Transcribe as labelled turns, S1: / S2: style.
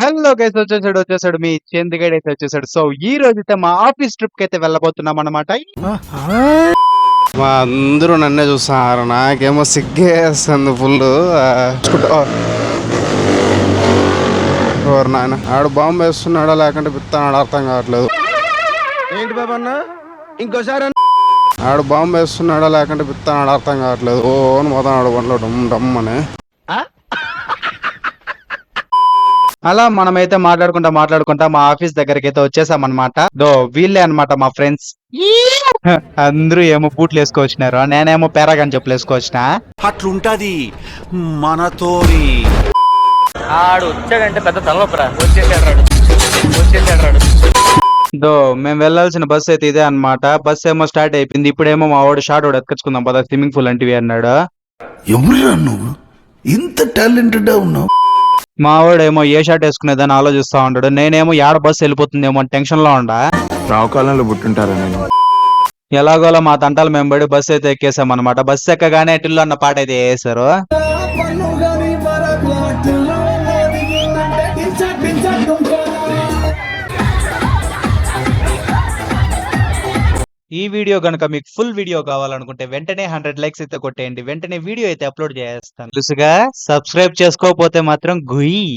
S1: Hello guys వచ్చేసాడు మీ చంద్రగడ్ అయితే వచ్చేసాడు. సో ఈ రోజైతే మా ఆఫీస్ ట్రిప్ కి అయితే వెళ్ళబోతున్నాం అనమాట.
S2: మా అందరూ నన్నే చూస్తున్నారు, నాకేమో సిగ్గేస్తుంది ఫుల్. ఎవరు నాయన ఆడు బాంబు వేస్తున్నాడా లేకుంటే పిత్తాడు అర్థం కావట్లేదు.
S3: ఏంటి బాబా అన్న ఇంకోసారి
S2: ఆడు బాంబు వేస్తున్నాడా లేకుంటే పిత్తాడు అర్థం కావట్లేదు. ఓ అని పోతాడు బండ్లో డమ్ డమ్ అని.
S1: అలా మనమైతే మాట్లాడుకుంటా మా ఆఫీస్ దగ్గరికి అయితే వచ్చేసాం అనమాట. వీళ్ళే అనమాట మా ఫ్రెండ్స్. అందరూ ఏమో బూట్లు వేసుకొచ్చినారు, నేనేమో పేరాగాని చెప్పులు వేసుకొచ్చిన.
S4: అట్లుంటది మనతోని.
S5: ఆడు వచ్చాడంటే పెద్ద తలనొప్పరా. వచ్చేసాడు
S1: మేము వెళ్లాల్సిన బస్ అయితే ఇదే అన్నమాట. బస్ ఏమో స్టార్ట్ అయిపోయింది. ఇప్పుడేమో మా వాడు షార్ట్ వాడు ఎత్తుకొచ్చుకుందాం పద స్విమ్మింగ్ పూల్ అంటివి అన్నాడు.
S4: ఎవరురా నువ్వు ఇంత టాలెంటెడ్ ఉన్నావు?
S1: మా వాడేమో ఏ షార్ట్ వేసుకునేదని ఆలోచిస్తా ఉంటాడు. నేనేమో ఏడ బస్సు వెళ్ళిపోతుందేమో అని టెన్షన్ లో ఉండా.
S3: రావుకాలంలో పుట్టుంటారా నేను.
S1: ఎలాగోలా మా తంటాలు మేము పడి బస్సు అయితే ఎక్కేసాం అనమాట. బస్సు ఎక్కగానే టిల్లు అన్న పాట అయితే వేసారు. ఈ వీడియో గనుక మీకు ఫుల్ వీడియో కావాలనుకుంటే వెంటనే 100 లైక్స్ అయితే కొట్టేయండి. వెంటనే వీడియో అయితే అప్లోడ్ చేస్తాను. తెలుసుగా సబ్స్క్రైబ్ చేసుకోకపోతే మాత్రం గుయి.